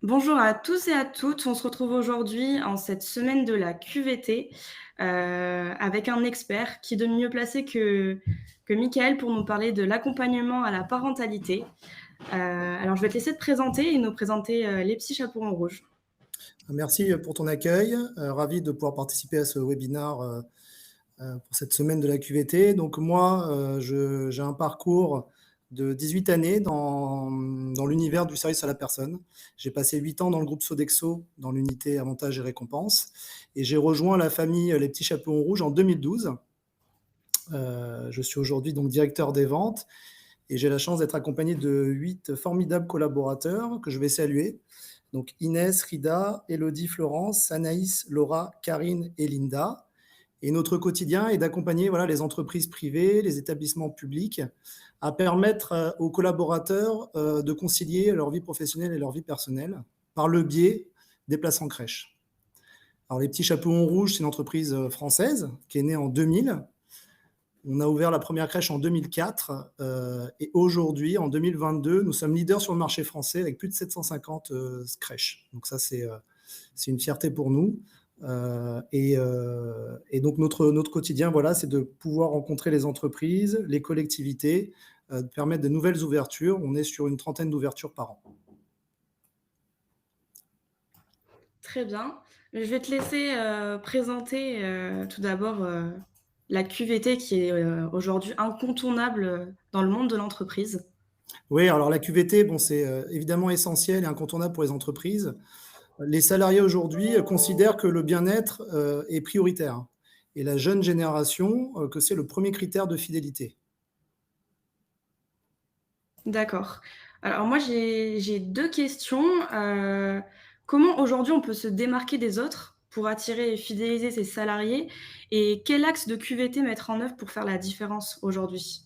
Bonjour à tous et à toutes. On se retrouve aujourd'hui en cette semaine de la QVT, avec un expert qui de mieux placé que Michael pour nous parler de l'accompagnement à la parentalité. Alors je vais te laisser te présenter et nous présenter, les petits chapeaux en rouge. Merci pour ton accueil. Ravi de pouvoir participer à ce webinaire pour cette semaine de la QVT. Donc moi, j'ai un parcours de 18 années dans l'univers du service à la personne. J'ai passé 8 ans dans le groupe Sodexo, dans l'unité avantages et récompenses. Et j'ai rejoint la famille Les Petits Chapeaux Rouges en 2012. Je suis aujourd'hui donc directeur des ventes et j'ai la chance d'être accompagné de 8 formidables collaborateurs que je vais saluer. Donc Inès, Rida, Elodie, Florence, Anaïs, Laura, Karine et Linda. Et notre quotidien est d'accompagner les entreprises privées, les établissements publics, à permettre aux collaborateurs de concilier leur vie professionnelle et leur vie personnelle par le biais des places en crèche. Alors, les Petits Chapeaux en Rouge, c'est une entreprise française qui est née en 2000. On a ouvert la première crèche en 2004 et aujourd'hui, en 2022, nous sommes leaders sur le marché français avec plus de 750 crèches. Donc ça, c'est une fierté pour nous. Et donc notre quotidien, c'est de pouvoir rencontrer les entreprises, les collectivités, de permettre de nouvelles ouvertures. On est sur une trentaine d'ouvertures par an. Très bien. Je vais te laisser, présenter, tout d'abord, la QVT qui est, aujourd'hui incontournable, dans le monde de l'entreprise. Oui, alors la QVT, bon, c'est évidemment essentiel et incontournable pour les entreprises. Les salariés aujourd'hui considèrent que le bien-être est prioritaire et la jeune génération que c'est le premier critère de fidélité. D'accord. Alors moi j'ai 2 questions. Comment aujourd'hui on peut se démarquer des autres pour attirer et fidéliser ses salariés? Et quel axe de QVT mettre en œuvre pour faire la différence aujourd'hui?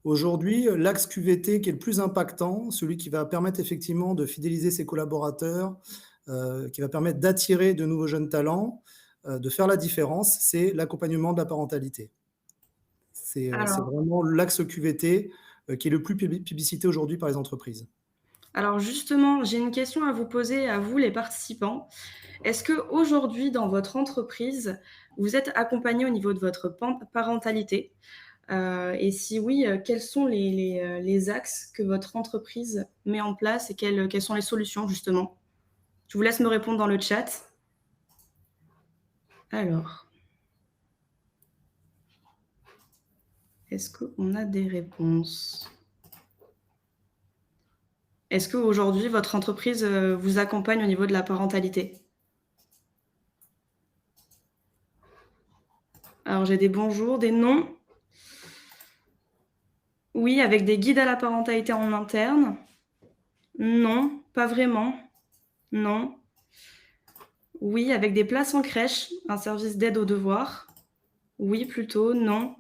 Aujourd'hui, l'axe QVT qui est le plus impactant, celui qui va permettre effectivement de fidéliser ses collaborateurs, qui va permettre d'attirer de nouveaux jeunes talents, de faire la différence, c'est l'accompagnement de la parentalité. C'est Alors vraiment l'axe QVT qui est le plus publicité aujourd'hui par les entreprises. alors justement, j'ai une question à vous poser à vous les participants. Est-ce qu'aujourd'hui dans votre entreprise, vous êtes accompagnés au niveau de votre parentalité? Et si oui, quels sont les axes que votre entreprise met en place et quelles sont les solutions justement? Je vous laisse me répondre dans le chat. Alors, est-ce qu'on a des réponses? Est-ce qu'aujourd'hui, votre entreprise, vous accompagne au niveau de la parentalité? Alors j'ai des bonjours, des non. Oui, avec des guides à la parentalité en interne. Non, pas vraiment. Non. Oui, avec des places en crèche, un service d'aide aux devoirs. Oui, plutôt. Non.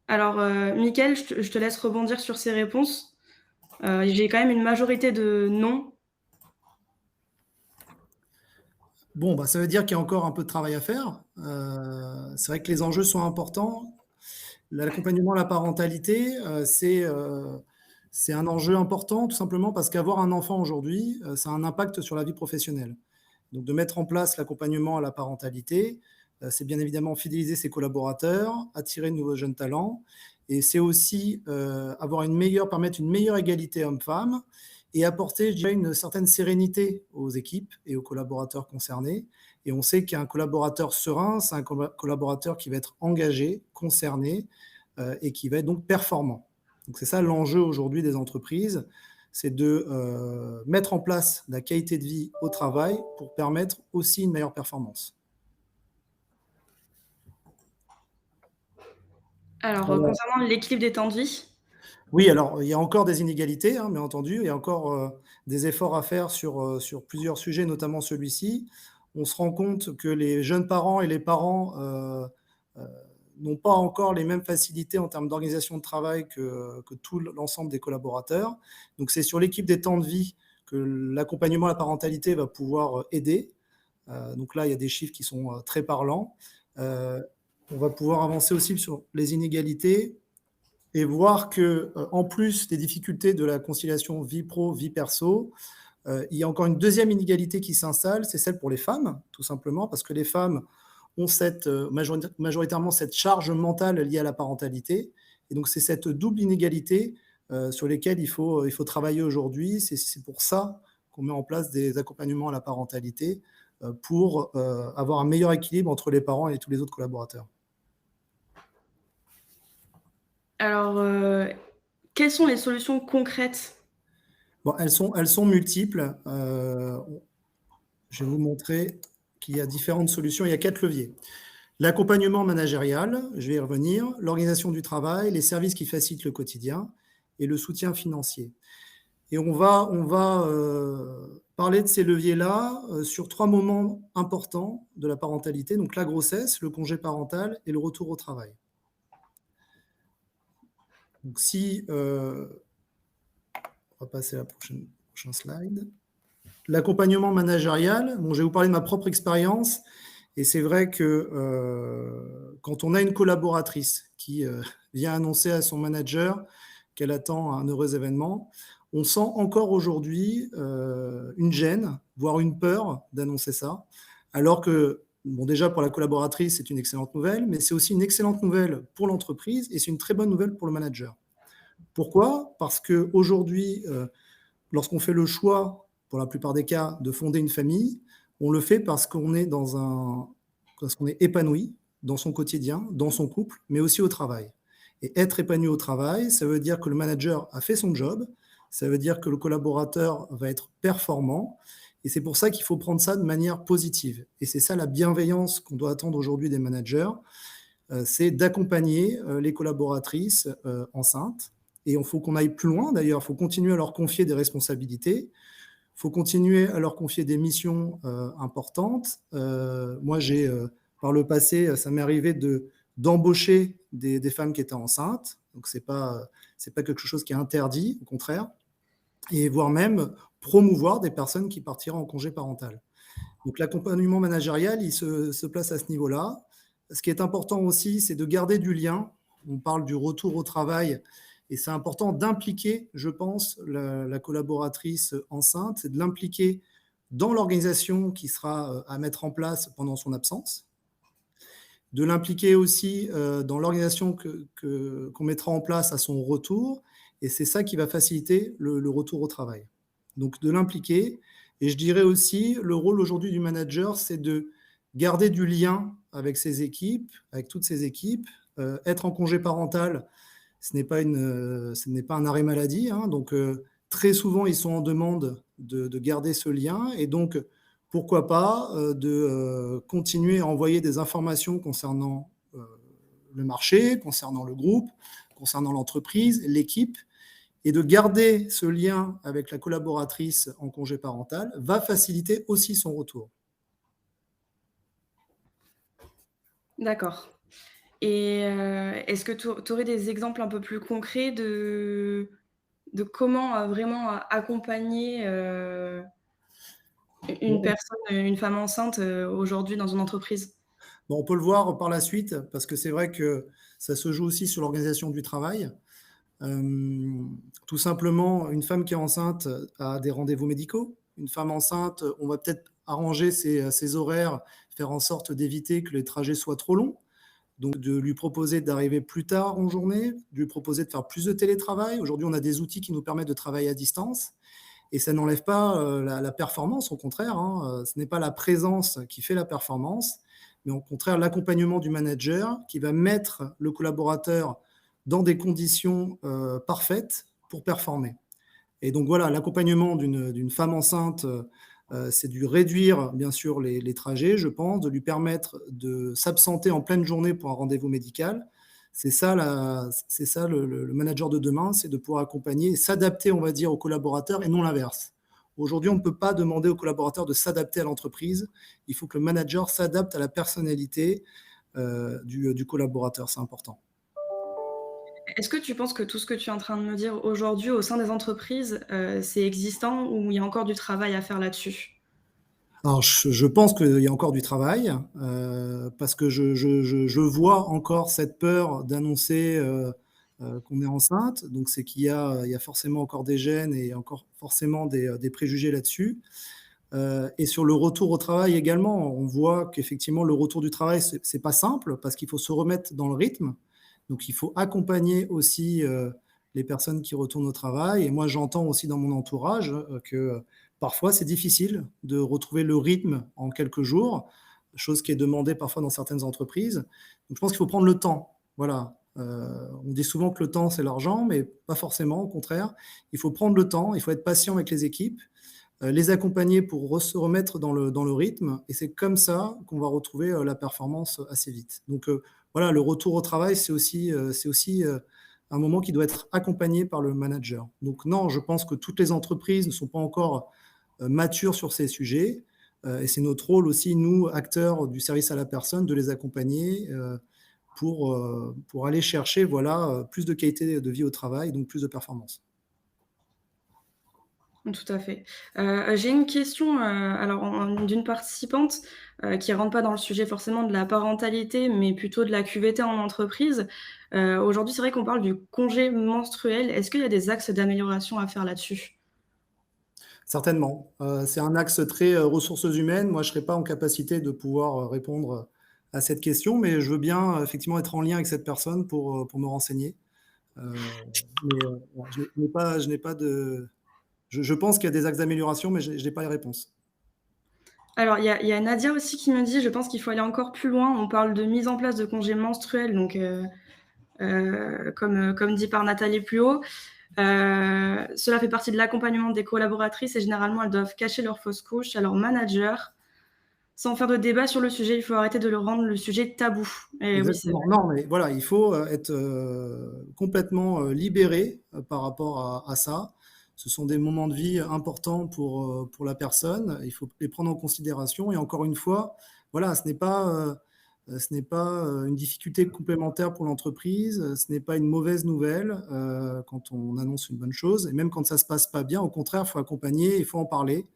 Alors, Mickaël, je te laisse rebondir sur ces réponses. J'ai quand même une majorité de non. Bon, ça veut dire qu'il y a encore un peu de travail à faire. C'est vrai que les enjeux sont importants. L'accompagnement à la parentalité, c'est un enjeu important, tout simplement parce qu'avoir un enfant aujourd'hui, ça a un impact sur la vie professionnelle. Donc de mettre en place l'accompagnement à la parentalité, c'est bien évidemment fidéliser ses collaborateurs, attirer de nouveaux jeunes talents et c'est aussi, permettre une meilleure égalité homme-femme et apporter, je dirais, une certaine sérénité aux équipes et aux collaborateurs concernés. Et on sait qu'un collaborateur serein, c'est un collaborateur qui va être engagé, concerné, et qui va être donc performant. Donc c'est ça l'enjeu aujourd'hui des entreprises, c'est de mettre en place la qualité de vie au travail pour permettre aussi une meilleure performance. Alors, Alors, concernant l'équilibre des temps de vie, oui, alors il y a encore des inégalités, hein, bien entendu, il y a encore des efforts à faire sur plusieurs sujets, notamment celui-ci. On se rend compte que les jeunes parents et les parents euh, n'ont pas encore les mêmes facilités en termes d'organisation de travail que tout l'ensemble des collaborateurs. Donc c'est sur l'équipe des temps de vie que l'accompagnement à la parentalité va pouvoir aider. Donc là, il y a des chiffres qui sont très parlants. Euh, on va pouvoir avancer aussi sur les inégalités et voir que, en plus des difficultés de la conciliation vie pro, vie perso, Il y a encore une deuxième inégalité qui s'installe, c'est celle pour les femmes, tout simplement, parce que les femmes ont majoritairement cette charge mentale liée à la parentalité. Et donc, c'est cette double inégalité sur lesquelles il faut travailler aujourd'hui. C'est pour ça qu'on met en place des accompagnements à la parentalité pour avoir un meilleur équilibre entre les parents et tous les autres collaborateurs. Alors, quelles sont les solutions concrètes? Bon, elles sont multiples. Je vais vous montrer qu'il y a différentes solutions. Il y a 4 leviers. L'accompagnement managérial, je vais y revenir, l'organisation du travail, les services qui facilitent le quotidien et le soutien financier. Et on va parler de ces leviers-là sur 3 moments importants de la parentalité, donc la grossesse, le congé parental et le retour au travail. Donc on va passer à la prochain slide. L'accompagnement managérial, bon, je vais vous parler de ma propre expérience. Et c'est vrai que quand on a une collaboratrice qui vient annoncer à son manager qu'elle attend un heureux événement, on sent encore aujourd'hui une gêne, voire une peur d'annoncer ça, alors que, bon, déjà pour la collaboratrice, c'est une excellente nouvelle, mais c'est aussi une excellente nouvelle pour l'entreprise et c'est une très bonne nouvelle pour le manager. Pourquoi ? Parce qu'aujourd'hui, lorsqu'on fait le choix, pour la plupart des cas, de fonder une famille, on le fait parce qu'on est parce qu'on est épanoui dans son quotidien, dans son couple, mais aussi au travail. Et être épanoui au travail, ça veut dire que le manager a fait son job, ça veut dire que le collaborateur va être performant, et c'est pour ça qu'il faut prendre ça de manière positive. Et c'est ça la bienveillance qu'on doit attendre aujourd'hui des managers, c'est d'accompagner les collaboratrices enceintes. Et il faut qu'on aille plus loin, d'ailleurs, il faut continuer à leur confier des responsabilités, il faut continuer à leur confier des missions importantes. Moi, par le passé, ça m'est arrivé d'embaucher des femmes qui étaient enceintes, donc c'est pas quelque chose qui est interdit, au contraire, et voire même promouvoir des personnes qui partiraient en congé parental. Donc l'accompagnement managérial, il se place à ce niveau-là. Ce qui est important aussi, c'est de garder du lien. On parle du retour au travail, et c'est important d'impliquer, je pense, la collaboratrice enceinte, c'est de l'impliquer dans l'organisation qui sera à mettre en place pendant son absence, de l'impliquer aussi dans l'organisation qu'on mettra en place à son retour, et c'est ça qui va faciliter le retour au travail. Donc de l'impliquer, et je dirais aussi, le rôle aujourd'hui du manager, c'est de garder du lien avec ses équipes, avec toutes ses équipes. Être en congé parental, ce n'est pas un arrêt maladie, hein, donc très souvent, ils sont en demande de garder ce lien, et donc pourquoi pas de continuer à envoyer des informations concernant le marché, concernant le groupe, concernant l'entreprise, l'équipe, et de garder ce lien avec la collaboratrice en congé parental va faciliter aussi son retour. D'accord. Et est-ce que tu aurais des exemples un peu plus concrets de comment vraiment accompagner une Bon, personne, une femme enceinte aujourd'hui dans une entreprise? on peut le voir par la suite, parce que c'est vrai que ça se joue aussi sur l'organisation du travail. Tout simplement, une femme qui est enceinte a des rendez-vous médicaux. Une femme enceinte, on va peut-être arranger ses horaires, faire en sorte d'éviter que les trajets soient trop longs. Donc, de lui proposer d'arriver plus tard en journée, de lui proposer de faire plus de télétravail. Aujourd'hui, on a des outils qui nous permettent de travailler à distance. Et ça n'enlève pas la performance, au contraire. Hein. Ce n'est pas la présence qui fait la performance, mais au contraire l'accompagnement du manager qui va mettre le collaborateur dans des conditions parfaites pour performer. Et donc voilà, l'accompagnement d'une femme enceinte, c'est de lui réduire bien sûr les trajets, je pense, de lui permettre de s'absenter en pleine journée pour un rendez-vous médical. C'est ça le manager de demain, c'est de pouvoir accompagner et s'adapter, on va dire, aux collaborateurs et non l'inverse. Aujourd'hui, on ne peut pas demander aux collaborateurs de s'adapter à l'entreprise. Il faut que le manager s'adapte à la personnalité du collaborateur, c'est important. Est-ce que tu penses que tout ce que tu es en train de me dire aujourd'hui au sein des entreprises, c'est existant ou il y a encore du travail à faire là-dessus? Alors, je pense qu'il y a encore du travail, parce que je vois encore cette peur d'annoncer qu'on est enceinte. Donc c'est qu'il y a forcément encore des gènes et encore forcément des préjugés là-dessus. Et sur le retour au travail également, on voit qu'effectivement le retour du travail, c'est pas simple parce qu'il faut se remettre dans le rythme. Donc il faut accompagner aussi, les personnes qui retournent au travail et moi j'entends aussi dans mon entourage, que, parfois c'est difficile de retrouver le rythme en quelques jours, chose qui est demandée parfois dans certaines entreprises. Donc je pense qu'il faut prendre le temps. Voilà, on dit souvent que le temps c'est l'argent, mais pas forcément, au contraire. Il faut prendre le temps, il faut être patient avec les équipes, les accompagner pour se remettre dans le rythme et c'est comme ça qu'on va retrouver, la performance assez vite. Donc, voilà, le retour au travail, c'est aussi un moment qui doit être accompagné par le manager. Donc non, je pense que toutes les entreprises ne sont pas encore, matures sur ces sujets, et c'est notre rôle aussi, nous, acteurs du service à la personne, de les accompagner, pour aller chercher, voilà, plus de qualité de vie au travail, donc plus de performance. Tout à fait. J'ai une question, alors d'une participante, qui rentre pas dans le sujet forcément de la parentalité, mais plutôt de la QVT en entreprise. Aujourd'hui, c'est vrai qu'on parle du congé menstruel. Est-ce qu'il y a des axes d'amélioration à faire là-dessus? Certainement, c'est un axe très, ressources humaines. Moi, je serais pas en capacité de pouvoir, répondre, à cette question, mais je veux bien, effectivement être en lien avec cette personne pour me renseigner. Heu, ouais, je n'ai pas de je pense qu'il y a des axes d'amélioration, mais je n'ai pas les réponses. Alors il y a Nadia aussi qui me dit: «Je pense qu'il faut aller encore plus loin». On parle de mise en place de congés menstruels, donc comme dit par Nathalie plus haut. Cela fait partie de l'accompagnement des collaboratrices et généralement, elles doivent cacher leurs fausses couches à leur manager. Sans faire de débat sur le sujet, il faut arrêter de le rendre le sujet tabou. Et oui, c'est Exactement. vrai. Non, mais voilà, il faut, être, complètement, libéré, par rapport à ça. Ce sont des moments de vie importants pour la personne. Il faut les prendre en considération et encore une fois, voilà, ce n'est pas une difficulté complémentaire pour l'entreprise, ce n'est pas une mauvaise nouvelle, quand on annonce une bonne chose et même quand ça se passe pas bien, au contraire, il faut accompagner, il faut en parler.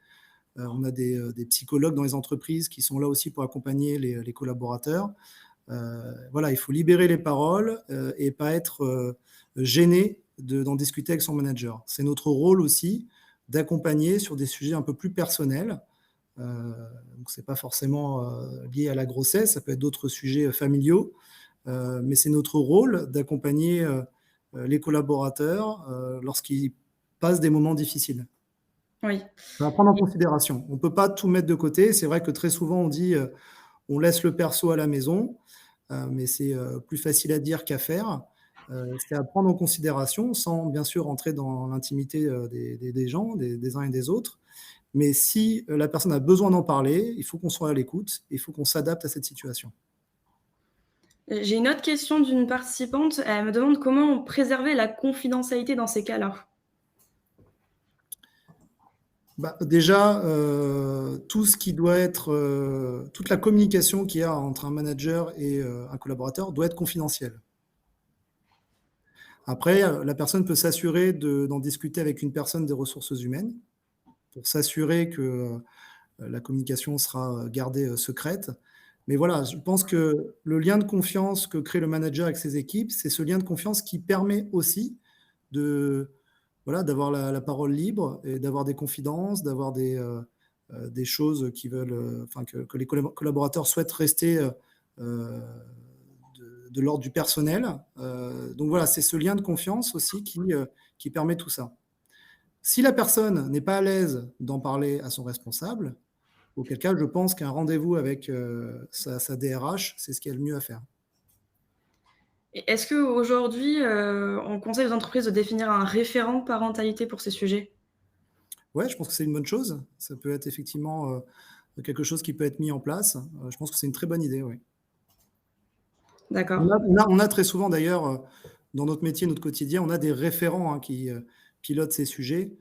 On a des psychologues dans les entreprises qui sont là aussi pour accompagner les collaborateurs. Voilà, il faut libérer les paroles, et pas être, gêné d'en discuter avec son manager. C'est notre rôle aussi d'accompagner sur des sujets un peu plus personnels. Heu, donc c'est pas forcément, lié à la grossesse, ça peut être d'autres sujets, familiaux, mais c'est notre rôle d'accompagner, les collaborateurs, lorsqu'ils passent des moments difficiles. Oui. À prendre en considération. On ne peut pas tout mettre de côté. C'est vrai que très souvent on dit, on laisse le perso à la maison, mais c'est, plus facile à dire qu'à faire. C'est à prendre en considération sans bien sûr entrer dans l'intimité, des gens, des uns et des autres. Mais si, la personne a besoin d'en parler, il faut qu'on soit à l'écoute, il faut qu'on s'adapte à cette situation. J'ai une autre question d'une participante. Elle me demande comment préserver la confidentialité dans ces cas-là? Bah, déjà, tout ce qui doit être, toute la communication qu'il y a entre un manager et un collaborateur doit être confidentielle. Après, la personne peut s'assurer d'en discuter avec une personne des ressources humaines pour s'assurer que, la communication sera, gardée, secrète. Mais voilà, je pense que le lien de confiance que crée le manager avec ses équipes, c'est ce lien de confiance qui permet aussi de voilà, d'avoir la parole libre et d'avoir des confidences, d'avoir des choses qui veulent, enfin que les collaborateurs souhaitent rester, heu, de l'ordre du personnel. Donc voilà, c'est ce lien de confiance aussi qui permet tout ça. Si la personne n'est pas à l'aise d'en parler à son responsable, auquel cas je pense qu'un rendez-vous avec, sa DRH, c'est ce qu'il y a le mieux à faire. Et est-ce qu'aujourd'hui, on conseille aux entreprises de définir un référent parentalité pour ces sujets? Ouais, je pense que c'est une bonne chose. Ça peut être effectivement, quelque chose qui peut être mis en place. Je pense que c'est une très bonne idée, oui. D'accord. On a très souvent d'ailleurs, dans notre métier, notre quotidien, on a des référents, hein, qui, pilotent ces sujets.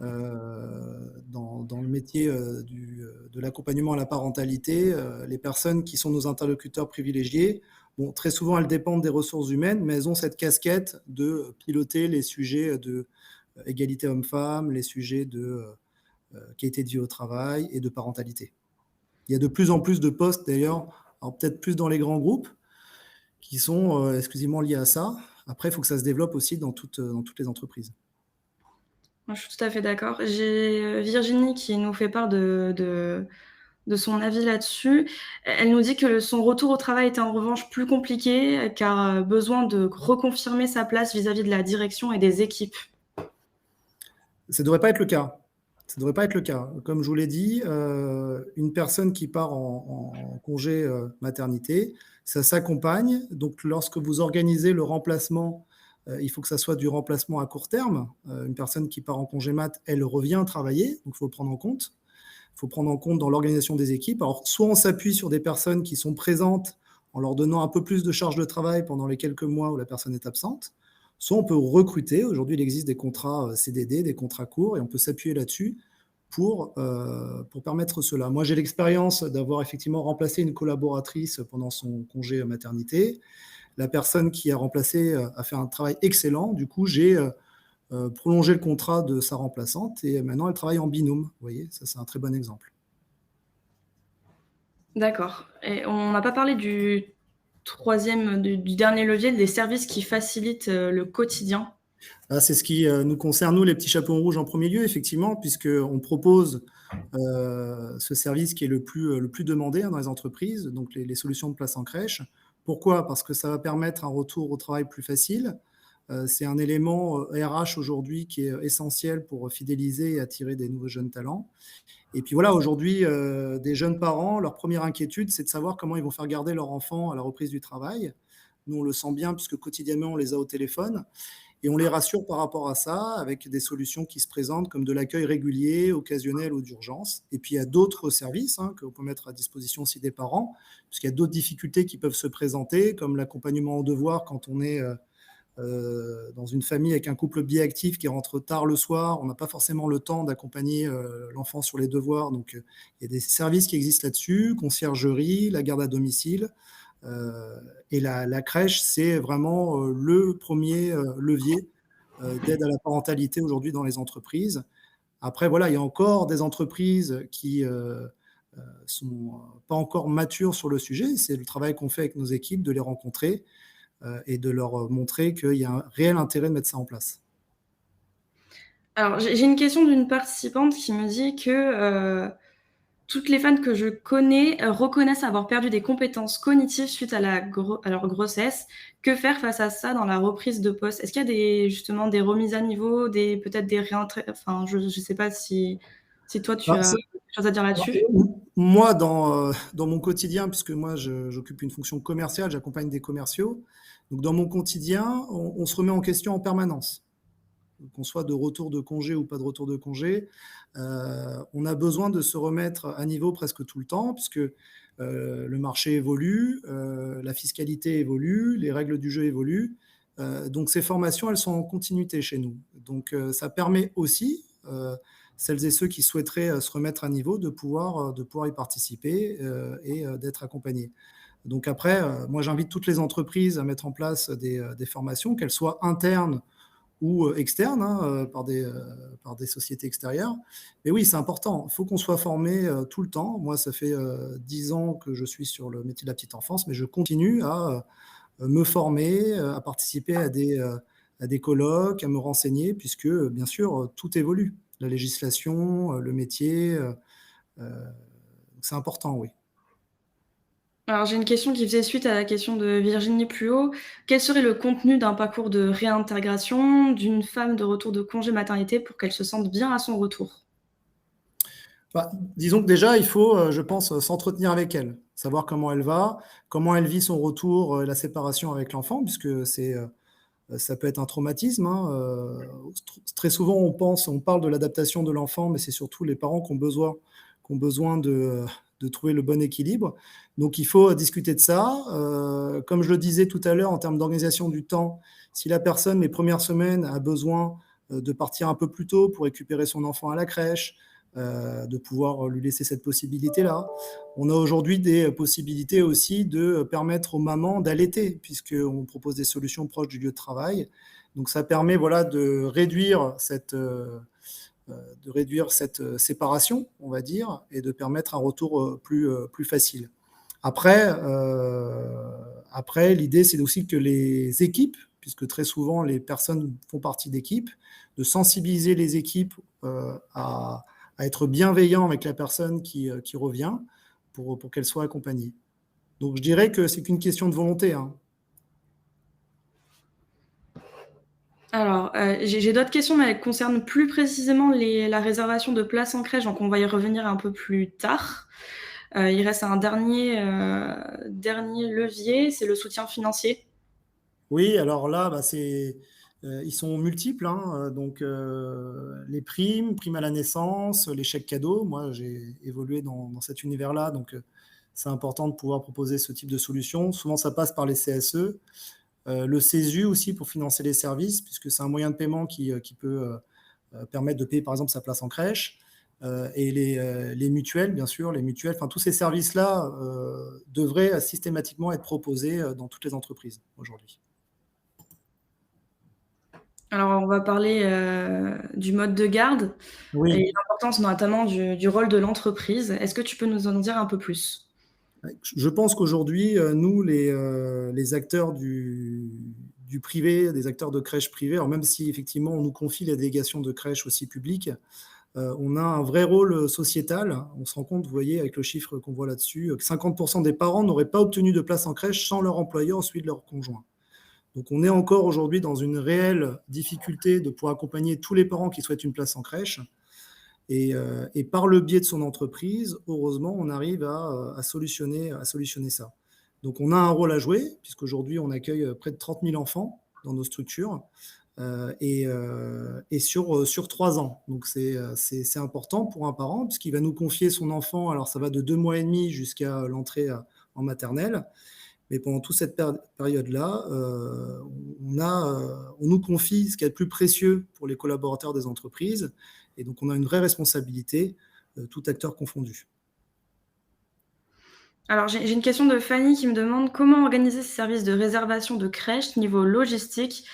Dans le métier, de l'accompagnement à la parentalité, les personnes qui sont nos interlocuteurs privilégiés, bon, très souvent, elles dépendent des ressources humaines, mais elles ont cette casquette de piloter les sujets de égalité homme-femme, les sujets de, qualité de vie au travail et de parentalité. Il y a de plus en plus de postes d'ailleurs, alors peut-être plus dans les grands groupes, qui sont, exclusivement liés à ça. Après, il faut que ça se développe aussi dans toutes les entreprises. Moi, je suis tout à fait d'accord. J'ai, Virginie qui nous fait part de son avis là-dessus. Elle nous dit que son retour au travail était en revanche plus compliqué, car, besoin de reconfirmer sa place vis-à-vis de la direction et des équipes. Ça ne devrait pas être le cas. Ça ne devrait pas être le cas. Comme je vous l'ai dit, une personne qui part en congé maternité, ça s'accompagne. Donc, lorsque vous organisez le remplacement, il faut que ça soit du remplacement à court terme. Une personne qui part en congé mat, elle revient travailler, donc il faut le prendre en compte. Il faut prendre en compte dans l'organisation des équipes. Alors, soit on s'appuie sur des personnes qui sont présentes en leur donnant un peu plus de charge de travail pendant les quelques mois où la personne est absente, soit on peut recruter. Aujourd'hui, il existe des contrats CDD, des contrats courts, et on peut s'appuyer là-dessus pour permettre cela. Moi, j'ai l'expérience d'avoir effectivement remplacé une collaboratrice pendant son congé maternité. La personne qui a remplacé a fait un travail excellent. Du coup, j'ai prolongé le contrat de sa remplaçante et maintenant, elle travaille en binôme. Vous voyez, ça, c'est un très bon exemple. D'accord, et on n'a pas parlé du dernier levier, des services qui facilitent, le quotidien. C'est ce qui nous concerne, nous, les petits chapeaux rouges en premier lieu, effectivement, puisqu'on propose ce service qui est le plus demandé dans les entreprises, donc les solutions de place en crèche. Pourquoi? Parce que ça va permettre un retour au travail plus facile. C'est un élément RH aujourd'hui qui est essentiel pour fidéliser et attirer des nouveaux jeunes talents. Et puis voilà, aujourd'hui, des jeunes parents, leur première inquiétude, c'est de savoir comment ils vont faire garder leur enfant à la reprise du travail. Nous, on le sent bien puisque quotidiennement, on les a au téléphone. Et on les rassure par rapport à ça avec des solutions qui se présentent comme de l'accueil régulier, occasionnel ou d'urgence. Et puis il y a d'autres services que l'on peut mettre à disposition aussi des parents, puisqu'il y a d'autres difficultés qui peuvent se présenter, comme l'accompagnement au devoir quand on est dans une famille avec un couple biactif qui rentre tard le soir. On n'a pas forcément le temps d'accompagner l'enfant sur les devoirs. Donc il y a des services qui existent là-dessus, conciergerie, la garde à domicile. Et la crèche, c'est vraiment le premier levier d'aide à la parentalité aujourd'hui dans les entreprises. Après, voilà, il y a encore des entreprises qui sont pas encore matures sur le sujet. C'est le travail qu'on fait avec nos équipes, de les rencontrer et de leur montrer qu'il y a un réel intérêt de mettre ça en place. Alors, j'ai une question d'une participante qui me dit que, toutes les femmes que je connais, reconnaissent avoir perdu des compétences cognitives suite à leur grossesse. Que faire face à ça dans la reprise de poste? Est-ce qu'il y a justement des remises à niveau, peut-être des enfin, je sais pas si toi tu Ah, as quelque chose à dire là-dessus? moi, dans mon quotidien, puisque moi, j'occupe une fonction commerciale, j'accompagne des commerciaux. Donc, dans mon quotidien, on se remet en question en permanence. Qu'on soit de retour de congé ou pas de retour de congé, on a besoin de se remettre à niveau presque tout le temps, puisque le marché évolue, la fiscalité évolue, les règles du jeu évoluent. Donc ces formations, elles sont en continuité chez nous. Donc ça permet aussi, celles et ceux qui souhaiteraient se remettre à niveau, de pouvoir y participer et d'être accompagnés. Donc après, moi j'invite toutes les entreprises à mettre en place des formations, qu'elles soient internes ou externes, par des sociétés extérieures. Mais oui, c'est important. Il faut qu'on soit formé tout le temps. Moi, ça fait 10 ans que je suis sur le métier de la petite enfance, mais je continue à me former, à participer à des colloques, à me renseigner, puisque, bien sûr, tout évolue. La législation, le métier, c'est important, oui. Alors j'ai une question qui faisait suite à la question de Virginie plus haut. Quel serait le contenu d'un parcours de réintégration d'une femme de retour de congé maternité pour qu'elle se sente bien à son retour? Bah, disons que déjà, il faut, je pense, s'entretenir avec elle, savoir comment elle va, comment elle vit son retour, la séparation avec l'enfant, puisque ça peut être un traumatisme. Très souvent, on parle de l'adaptation de l'enfant, mais c'est surtout les parents qui ont besoin de trouver le bon équilibre. Donc, il faut discuter de ça. Comme je le disais tout à l'heure, en termes d'organisation du temps, si la personne, les premières semaines, a besoin de partir un peu plus tôt pour récupérer son enfant à la crèche, de pouvoir lui laisser cette possibilité-là. On a aujourd'hui des possibilités aussi de permettre aux mamans d'allaiter, puisqu'on propose des solutions proches du lieu de travail. Donc ça permet voilà, de réduire cette séparation, on va dire, et de permettre un retour plus facile. Après l'idée, c'est aussi que les équipes puisque très souvent les personnes font partie d'équipes, de sensibiliser les équipes à être bienveillants avec la personne qui revient pour qu'elle soit accompagnée. Donc je dirais que c'est qu'une question de volonté, hein. Alors, j'ai d'autres questions, mais elles concernent plus précisément la réservation de places en crèche, donc on va y revenir un peu plus tard. Il reste un dernier levier, c'est le soutien financier. Oui, alors là, ils sont multiples, hein, donc les primes à la naissance, les chèques cadeaux. Moi, j'ai évolué dans cet univers-là, donc c'est important de pouvoir proposer ce type de solution. Souvent, ça passe par les CSE. Le CESU aussi pour financer les services, puisque c'est un moyen de paiement qui peut permettre de payer par exemple sa place en crèche. Et les mutuelles, bien sûr, les mutuelles, enfin tous ces services-là devraient systématiquement être proposés dans toutes les entreprises aujourd'hui. Alors, on va parler du mode de garde Oui, et l'importance notamment du rôle de l'entreprise. Est-ce que tu peux nous en dire un peu plus? je pense qu'aujourd'hui, nous, les acteurs du privé, des acteurs de crèches privées, alors même si effectivement on nous confie la délégation de crèches aussi publiques, on a un vrai rôle sociétal. On se rend compte, vous voyez, avec le chiffre qu'on voit là-dessus, que 50% des parents n'auraient pas obtenu de place en crèche sans leur employeur ou celui de leur conjoint. Donc on est encore aujourd'hui dans une réelle difficulté de pouvoir accompagner tous les parents qui souhaitent une place en crèche. Et par le biais de son entreprise, heureusement, on arrive à solutionner ça. Donc on a un rôle à jouer, puisqu'aujourd'hui on accueille près de 30 000 enfants dans nos structures, et sur 3 ans. Donc c'est important pour un parent, puisqu'il va nous confier son enfant, alors ça va de 2 mois et demi jusqu'à l'entrée en maternelle. Mais pendant toute cette période-là, on nous confie ce qu'il y a de plus précieux pour les collaborateurs des entreprises. Et donc, on a une vraie responsabilité, tout acteur confondu. Alors, j'ai une question de Fanny qui me demande comment organiser ces services de réservation de crèche niveau logistique,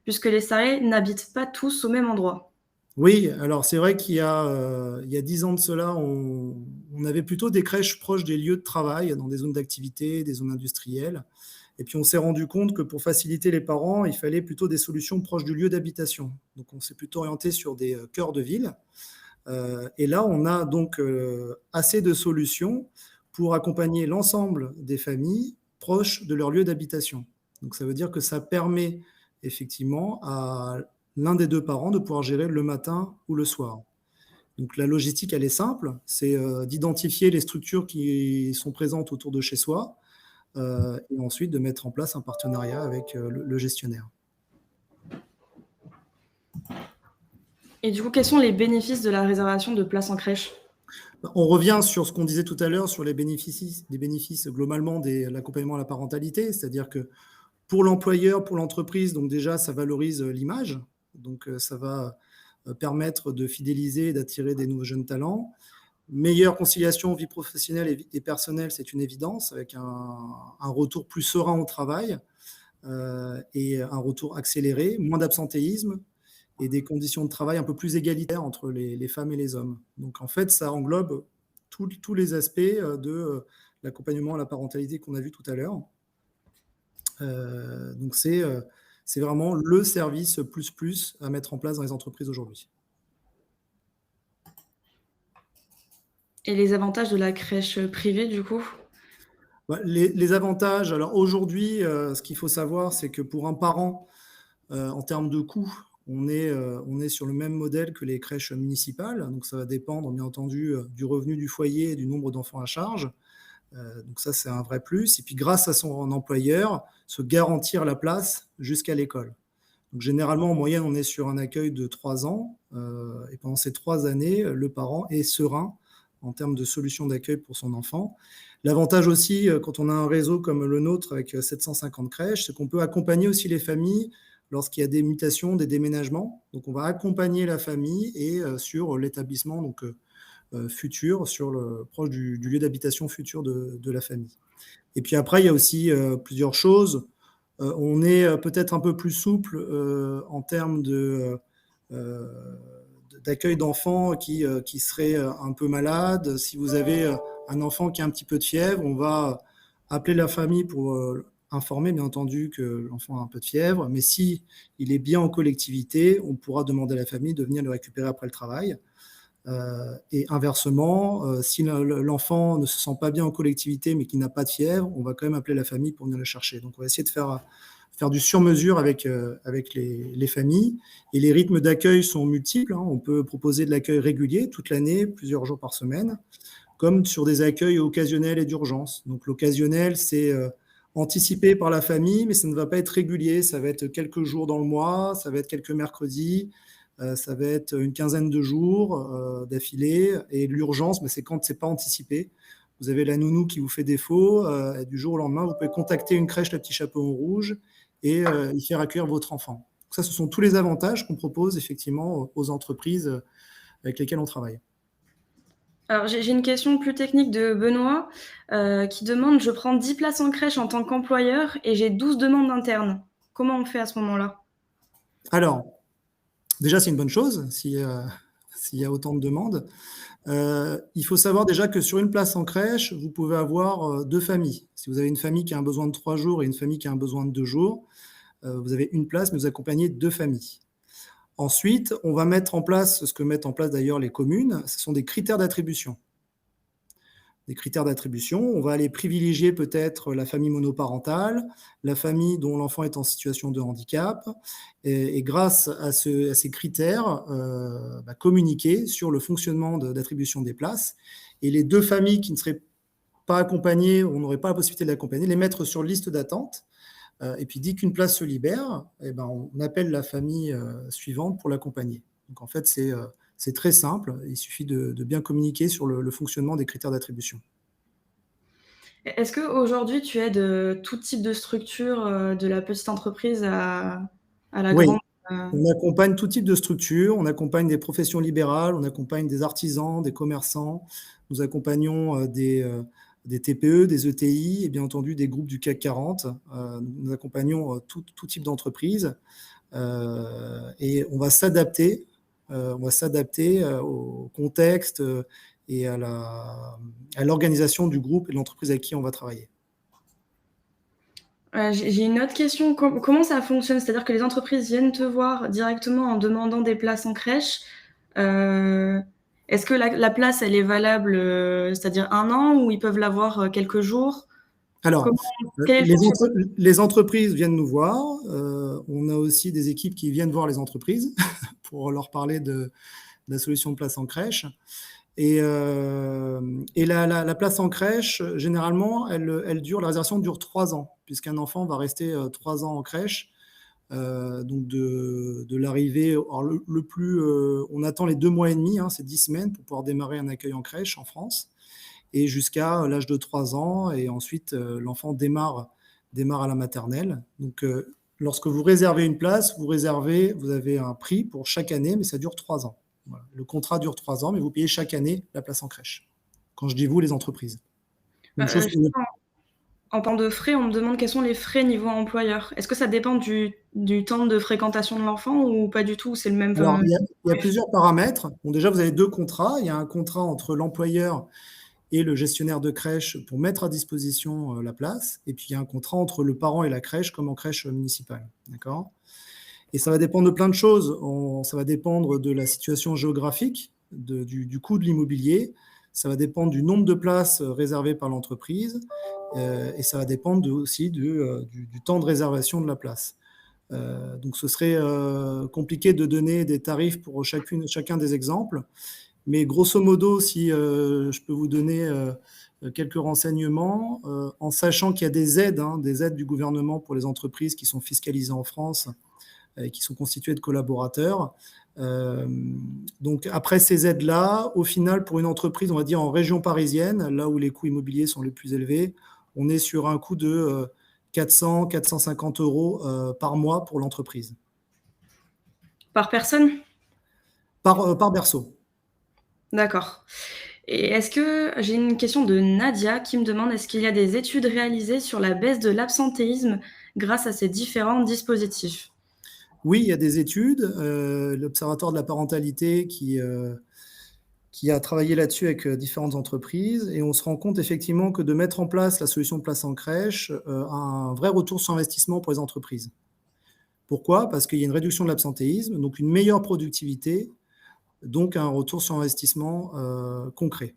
puisque les salariés n'habitent pas tous au même endroit. Oui, alors c'est vrai il y a 10 ans de cela, on avait plutôt des crèches proches des lieux de travail, dans des zones d'activité, des zones industrielles. Et puis on s'est rendu compte que pour faciliter les parents, il fallait plutôt des solutions proches du lieu d'habitation. Donc on s'est plutôt orienté sur des cœurs de ville. Et là, on a donc assez de solutions pour accompagner l'ensemble des familles proches de leur lieu d'habitation. Donc ça veut dire que ça permet effectivement à l'un des deux parents de pouvoir gérer le matin ou le soir. Donc la logistique, elle est simple, c'est d'identifier les structures qui sont présentes autour de chez soi, et ensuite de mettre en place un partenariat avec le gestionnaire. Et du coup, quels sont les bénéfices de la réservation de places en crèche? On revient sur ce qu'on disait tout à l'heure sur les bénéfices globalement de l'accompagnement à la parentalité, c'est-à-dire que pour l'employeur, pour l'entreprise, donc déjà, ça valorise l'image, donc ça va permettre de fidéliser et d'attirer des nouveaux jeunes talents. Meilleure conciliation vie professionnelle et personnelle, c'est une évidence, avec un retour plus serein au travail et un retour accéléré, moins d'absentéisme et des conditions de travail un peu plus égalitaires entre les femmes et les hommes. Donc en fait, ça englobe tous les aspects de l'accompagnement à la parentalité qu'on a vu tout à l'heure. Donc c'est vraiment le service plus à mettre en place dans les entreprises aujourd'hui. Et les avantages de la crèche privée, du coup? Bah, les avantages, alors aujourd'hui, ce qu'il faut savoir, c'est que pour un parent, en termes de coûts, on est sur le même modèle que les crèches municipales. Donc ça va dépendre, bien entendu, du revenu du foyer et du nombre d'enfants à charge. Donc ça, c'est un vrai plus. Et puis grâce à son employeur, se garantir la place jusqu'à l'école. Donc généralement, en moyenne, on est sur un accueil de 3 ans. Et pendant ces 3 années, le parent est serein en termes de solutions d'accueil pour son enfant. L'avantage aussi, quand on a un réseau comme le nôtre avec 750 crèches, c'est qu'on peut accompagner aussi les familles lorsqu'il y a des mutations, des déménagements. Donc on va accompagner la famille et sur l'établissement donc, futur, proche du lieu d'habitation futur de la famille. Et puis après, il y a aussi plusieurs choses. On est peut-être un peu plus souple en termes d'accueil d'enfants qui seraient un peu malades. Si vous avez un enfant qui a un petit peu de fièvre, on va appeler la famille pour informer bien entendu que l'enfant a un peu de fièvre, mais si il est bien en collectivité, on pourra demander à la famille de venir le récupérer après le travail. Et inversement, si l'enfant ne se sent pas bien en collectivité, mais qu'il n'a pas de fièvre, on va quand même appeler la famille pour venir le chercher. Donc on va essayer de faire du sur-mesure avec les familles. Et les rythmes d'accueil sont multiples, hein. On peut proposer de l'accueil régulier toute l'année, plusieurs jours par semaine, comme sur des accueils occasionnels et d'urgence. Donc l'occasionnel, c'est anticipé par la famille, mais ça ne va pas être régulier. Ça va être quelques jours dans le mois, ça va être quelques mercredis, ça va être une quinzaine de jours d'affilée. Et l'urgence, mais c'est quand c'est pas anticipé. Vous avez la nounou qui vous fait défaut, et du jour au lendemain, vous pouvez contacter une crèche, le petit chapeau rouge, et y faire accueillir votre enfant. Donc ça, ce sont tous les avantages qu'on propose effectivement aux entreprises avec lesquelles on travaille. Alors, j'ai une question plus technique de Benoît qui demande: je prends 10 places en crèche en tant qu'employeur et j'ai 12 demandes internes. Comment on fait à ce moment-là? Alors, déjà, c'est une bonne chose s'il y a autant de demandes. Il faut savoir déjà que sur une place en crèche, vous pouvez avoir deux familles. Si vous avez une famille qui a un besoin de 3 jours et une famille qui a un besoin de 2 jours, vous avez une place, mais vous accompagnez deux familles. Ensuite, on va mettre en place ce que mettent en place d'ailleurs les communes, ce sont des critères d'attribution. Des critères d'attribution, on va aller privilégier peut-être la famille monoparentale, la famille dont l'enfant est en situation de handicap, et grâce à ces critères, communiquer sur le fonctionnement d'attribution des places. Et les deux familles qui ne seraient pas accompagnées, on n'aurait pas la possibilité d'accompagner, les mettre sur liste d'attente. Et puis, dès qu'une place se libère, on appelle la famille suivante pour l'accompagner. Donc, en fait, c'est très simple. Il suffit de bien communiquer sur le fonctionnement des critères d'attribution. Est-ce qu'aujourd'hui, tu aides tout type de structure, de la petite entreprise à la Oui, grande? on accompagne tout type de structure. On accompagne des professions libérales, on accompagne des artisans, des commerçants. Nous accompagnons des TPE, des ETI et bien entendu des groupes du CAC 40. Nous accompagnons tout type d'entreprise et on va s'adapter au contexte et à l'organisation du groupe et de l'entreprise avec qui on va travailler. J'ai une autre question. Comment ça fonctionne? C'est-à-dire que les entreprises viennent te voir directement en demandant des places en crèche. Est-ce que la place, elle est valable, c'est-à-dire 1 an, ou ils peuvent l'avoir quelques jours? Alors, Comment Quel est le fonctionnement? les entreprises viennent nous voir. On a aussi des équipes qui viennent voir les entreprises pour leur parler de la solution de place en crèche. Et la place en crèche, généralement, la réservation dure 3 ans, puisqu'un enfant va rester 3 ans en crèche. Donc de l'arrivée, alors on attend les 2 mois et demi, hein, c'est 10 semaines pour pouvoir démarrer un accueil en crèche en France, et jusqu'à l'âge de 3 ans, et ensuite l'enfant démarre à la maternelle. Donc lorsque vous réservez une place, vous avez un prix pour chaque année, mais ça dure 3 ans. Voilà. Le contrat dure 3 ans, mais vous payez chaque année la place en crèche. Quand je dis vous, les entreprises. Même chose pour Justement, en parlant de frais, on me demande quels sont les frais niveau employeur. Est-ce que ça dépend du temps de fréquentation de l'enfant ou pas du tout? C'est le même. Alors, il y a plusieurs paramètres. Bon, déjà, vous avez 2 contrats. Il y a un contrat entre l'employeur et le gestionnaire de crèche pour mettre à disposition la place. Et puis, il y a un contrat entre le parent et la crèche, comme en crèche municipale. D'accord ? Et ça va dépendre de plein de choses. Ça va dépendre de la situation géographique, du coût de l'immobilier. Ça va dépendre du nombre de places réservées par l'entreprise. Et ça va dépendre aussi du temps de réservation de la place. Donc, ce serait compliqué de donner des tarifs pour chacun des exemples. Mais grosso modo, si je peux vous donner quelques renseignements, en sachant qu'il y a des aides du gouvernement pour les entreprises qui sont fiscalisées en France et qui sont constituées de collaborateurs. Donc après ces aides-là, au final, pour une entreprise, on va dire en région parisienne, là où les coûts immobiliers sont les plus élevés, on est sur un coût de 400, 450 euros par mois pour l'entreprise. Par personne? Par berceau. D'accord. Et est-ce que j'ai une question de Nadia qui me demande: est-ce qu'il y a des études réalisées sur la baisse de l'absentéisme grâce à ces différents dispositifs? Oui, il y a des études. L'Observatoire de la parentalité qui a travaillé là-dessus avec différentes entreprises et on se rend compte effectivement que de mettre en place la solution de place en crèche a un vrai retour sur investissement pour les entreprises. Pourquoi? Parce qu'il y a une réduction de l'absentéisme, donc une meilleure productivité, donc un retour sur investissement concret.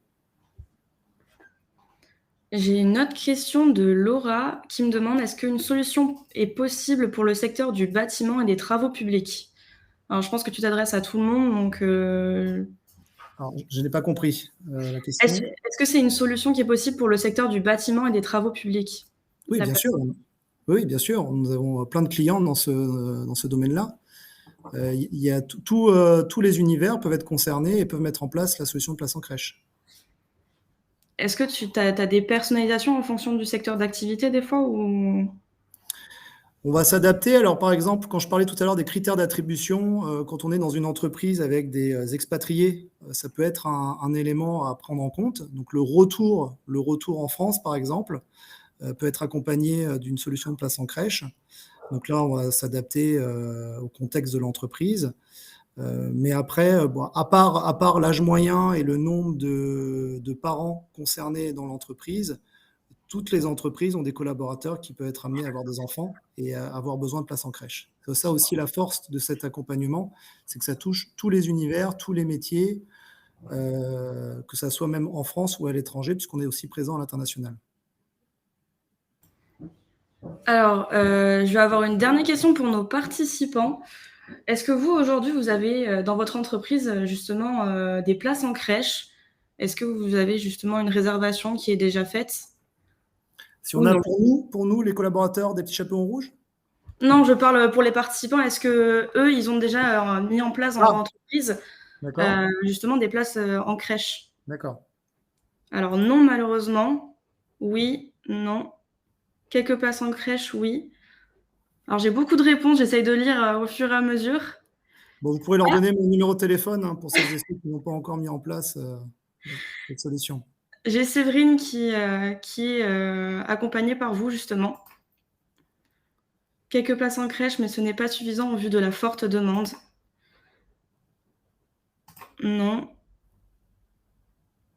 J'ai une autre question de Laura qui me demande: est-ce qu'une solution est possible pour le secteur du bâtiment et des travaux publics? Alors, je pense que tu t'adresses à tout le monde, donc Alors, je n'ai pas compris la est-ce question. est-ce que c'est une solution qui est possible pour le secteur du bâtiment et des travaux publics? Oui, La bien sûr. personne. Oui, bien sûr. Nous avons plein de clients dans ce domaine-là. Il y a tous les univers peuvent être concernés et peuvent mettre en place la solution de place en crèche. Est-ce que tu as des personnalisations en fonction du secteur d'activité des fois ou? On va s'adapter. Alors, par exemple, quand je parlais tout à l'heure des critères d'attribution, quand on est dans une entreprise avec des expatriés, ça peut être un élément à prendre en compte. Donc, le retour en France, par exemple, peut être accompagné d'une solution de place en crèche. Donc là, on va s'adapter au contexte de l'entreprise. Mais après, bon, à part l'âge moyen et le nombre de parents concernés dans l'entreprise, toutes les entreprises ont des collaborateurs qui peuvent être amenés à avoir des enfants et à avoir besoin de place en crèche. C'est ça aussi la force de cet accompagnement, c'est que ça touche tous les univers, tous les métiers, que ça soit même en France ou à l'étranger, puisqu'on est aussi présent à l'international. Alors, je vais avoir une dernière question pour nos participants. Est-ce que vous, aujourd'hui, vous avez, dans votre entreprise, justement, des places en crèche? Est-ce que vous avez justement une réservation qui est déjà faite Si on ou a non? pour nous, les collaborateurs des petits chapeaux rouges. Non, je parle, pour les participants. Est-ce qu'eux, ils ont déjà, mis en place dans leur Ah, entreprise, d'accord, justement des places, en crèche? d'accord. Alors non, malheureusement. Oui, non. Quelques places en crèche, oui. Alors j'ai beaucoup de réponses, j'essaye de lire, au fur et à mesure. Bon, vous pourrez leur Ah! donner mon numéro de téléphone, hein, pour celles et ceux qui n'ont pas encore mis en place cette solution. J'ai Séverine qui est, accompagnée par vous justement. Quelques places en crèche, mais ce n'est pas suffisant au vu de la forte demande. Non.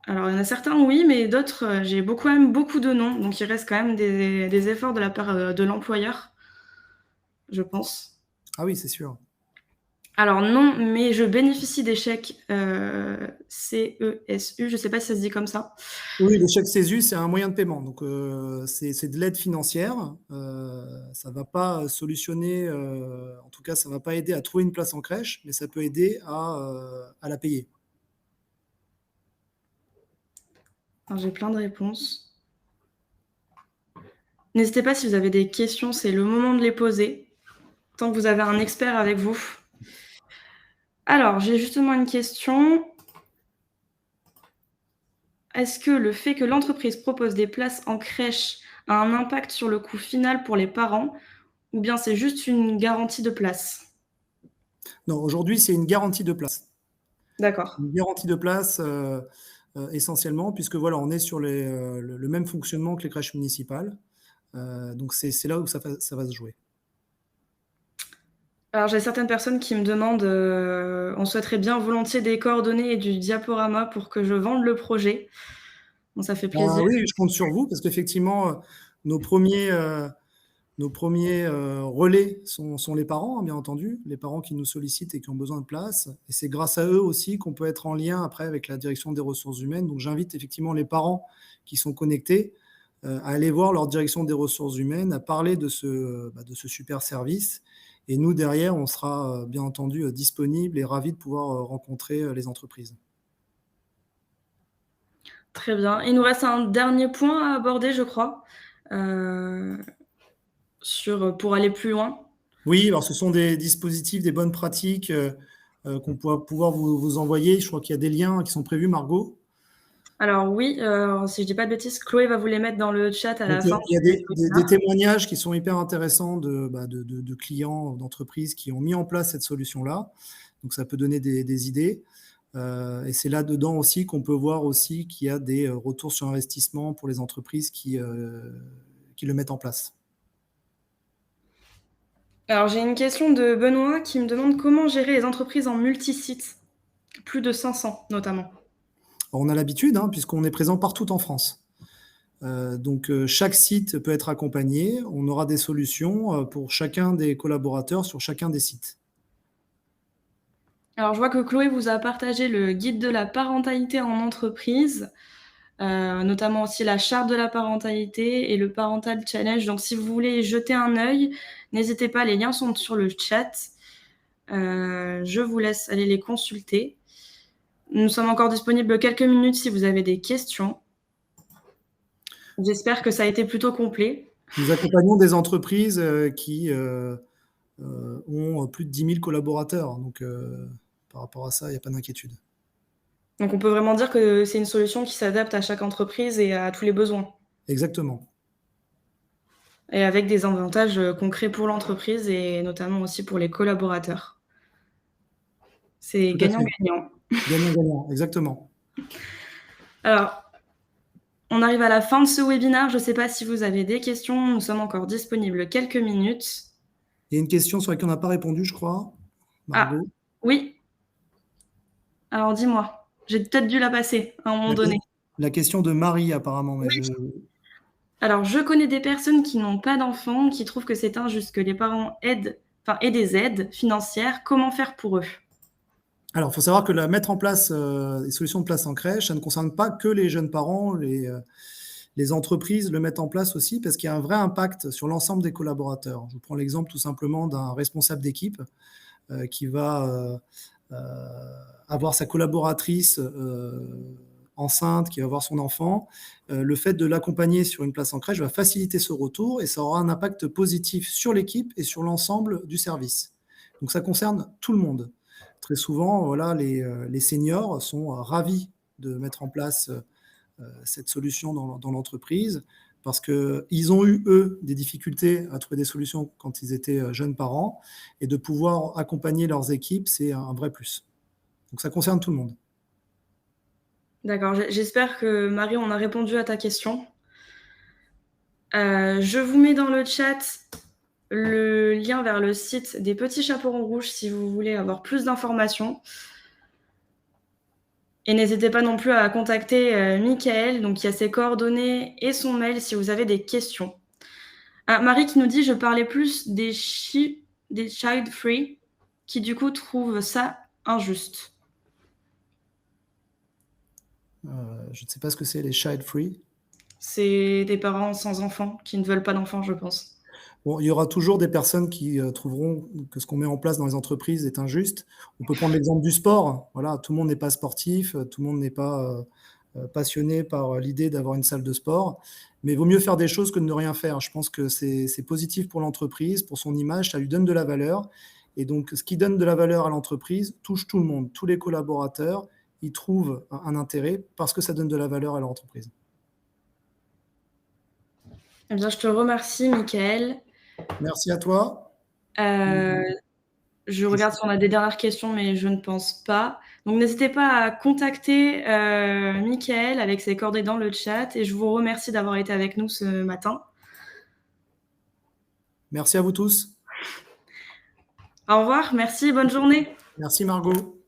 Alors il y en a certains oui, mais d'autres, j'ai quand même beaucoup de non, donc il reste quand même des efforts de la part, de l'employeur, je pense. Ah oui, c'est sûr. Alors non, mais je bénéficie des chèques, CESU, je sais pas si ça se dit comme ça. Oui, le chèque CESU, c'est un moyen de paiement. Donc, c'est de l'aide financière. Ça va pas solutionner, en tout cas, ça va pas aider à trouver une place en crèche, mais ça peut aider à la payer. Alors j'ai plein de réponses. N'hésitez pas si vous avez des questions, c'est le moment de les poser, tant que vous avez un expert avec vous. Alors, j'ai justement une question. Est-ce que le fait que l'entreprise propose des places en crèche a un impact sur le coût final pour les parents ou bien c'est juste une garantie de place? Non, aujourd'hui, c'est une garantie de place. D'accord. Une garantie de place, essentiellement, puisque voilà, on est sur le même fonctionnement que les crèches municipales. Donc c'est là où ça va se jouer. Alors, j'ai certaines personnes qui me demandent, on souhaiterait bien volontiers des coordonnées et du diaporama pour que je vende le projet. Bon, ça fait Bah plaisir. oui, je compte sur vous parce qu'effectivement, nos premiers, heu, nos premiers relais sont les parents, hein, bien entendu, les parents qui nous sollicitent et qui ont besoin de place et c'est grâce à eux aussi qu'on peut être en lien après avec la direction des ressources humaines. Donc j'invite effectivement les parents qui sont connectés, à aller voir leur direction des ressources humaines, à parler de ce super service et nous derrière, on sera, bien entendu, disponibles et ravis de pouvoir, rencontrer, les entreprises. Très bien. Il nous reste un dernier point à aborder, je crois, heu, pour aller plus loin. Oui, alors ce sont des dispositifs, des bonnes pratiques, qu'on pourra pouvoir vous envoyer. Je crois qu'il y a des liens qui sont prévus, Margot. Alors oui, si je dis pas de bêtises, Chloé va vous les mettre dans le chat à Donc, la fin il y a du des webinaire. témoignages qui sont hyper intéressants de clients, d'entreprises qui ont mis en place cette solution-là. Donc ça peut donner des idées. Et c'est là-dedans aussi qu'on peut voir aussi qu'il y a des retours sur investissement pour les entreprises qui le mettent en place. Alors j'ai une question de Benoît qui me demande comment gérer les entreprises en multi-sites? Plus de 500 notamment. Alors, on a l'habitude, hein, puisqu'on est présent partout en France. Donc, chaque site peut être accompagné. On aura des solutions pour chacun des collaborateurs sur chacun des sites. Alors, je vois que Chloé vous a partagé le guide de la parentalité en entreprise, notamment aussi la charte de la parentalité et le Parental Challenge. Donc, si vous voulez y jeter un œil, n'hésitez pas, les liens sont sur le chat. Je vous laisse aller les consulter. Nous sommes encore disponibles quelques minutes si vous avez des questions. J'espère que ça a été plutôt complet. Nous accompagnons des entreprises qui ont plus de 10 000 collaborateurs. Donc, par rapport à ça, il n'y a pas d'inquiétude. Donc, on peut vraiment dire que c'est une solution qui s'adapte à chaque entreprise et à tous les besoins. Exactement. Et avec des avantages concrets pour l'entreprise et notamment aussi pour les collaborateurs. C'est Tout à fait. gagnant-gagnant. Gagnant-gagnant, exactement. Alors, on arrive à la fin de ce webinaire. Je ne sais pas si vous avez des questions. Nous sommes encore disponibles quelques minutes. Il y a une question sur laquelle on n'a pas répondu, je crois. Ah, Margot. oui. Alors, dis-moi. J'ai peut-être dû la passer à un moment donné. La question de Marie, apparemment. Mais Oui. Alors, je connais des personnes qui n'ont pas d'enfants, qui trouvent que c'est injuste que les parents aient des aides financières. Comment faire pour eux? Alors, il faut savoir que mettre en place des solutions de place en crèche, ça ne concerne pas que les jeunes parents, les entreprises le mettent en place aussi parce qu'il y a un vrai impact sur l'ensemble des collaborateurs. Je vous prends l'exemple tout simplement d'un responsable d'équipe qui va avoir sa collaboratrice enceinte, qui va voir son enfant. Le fait de l'accompagner sur une place en crèche va faciliter ce retour et ça aura un impact positif sur l'équipe et sur l'ensemble du service. Donc ça concerne tout le monde. Très souvent, voilà, les seniors sont ravis de mettre en place cette solution dans l'entreprise parce qu'ils ont eu, eux, des difficultés à trouver des solutions quand ils étaient jeunes parents et de pouvoir accompagner leurs équipes, c'est un vrai plus. Donc ça concerne tout le monde. D'accord, j'espère que Marie, on a répondu à ta question. Je vous mets dans le chat le lien vers le site des Petits Chaperons Rouges si vous voulez avoir plus d'informations. Et n'hésitez pas non plus à contacter Mickaël, donc il y a ses coordonnées et son mail si vous avez des questions. Ah, Marie qui nous dit « Je parlais plus des child free qui du coup trouvent ça injuste. » Je ne sais pas ce que c'est les child free. C'est des parents sans enfants qui ne veulent pas d'enfants, je pense. Bon, il y aura toujours des personnes qui trouveront que ce qu'on met en place dans les entreprises est injuste. On peut prendre l'exemple du sport. Voilà, tout le monde n'est pas sportif, tout le monde n'est pas passionné par l'idée d'avoir une salle de sport. Mais il vaut mieux faire des choses que de ne rien faire. Je pense que c'est positif pour l'entreprise, pour son image, ça lui donne de la valeur. Et donc, ce qui donne de la valeur à l'entreprise touche tout le monde. Tous les collaborateurs y trouvent un intérêt parce que ça donne de la valeur à leur entreprise. Eh bien, je te remercie, Mickaël. Merci à toi. Je regarde si on a des dernières questions, mais je ne pense pas. Donc, n'hésitez pas à contacter Mickaël avec ses coordonnées dans le chat. Et je vous remercie d'avoir été avec nous ce matin. Merci à vous tous. Au revoir, merci, bonne journée. Merci Margot.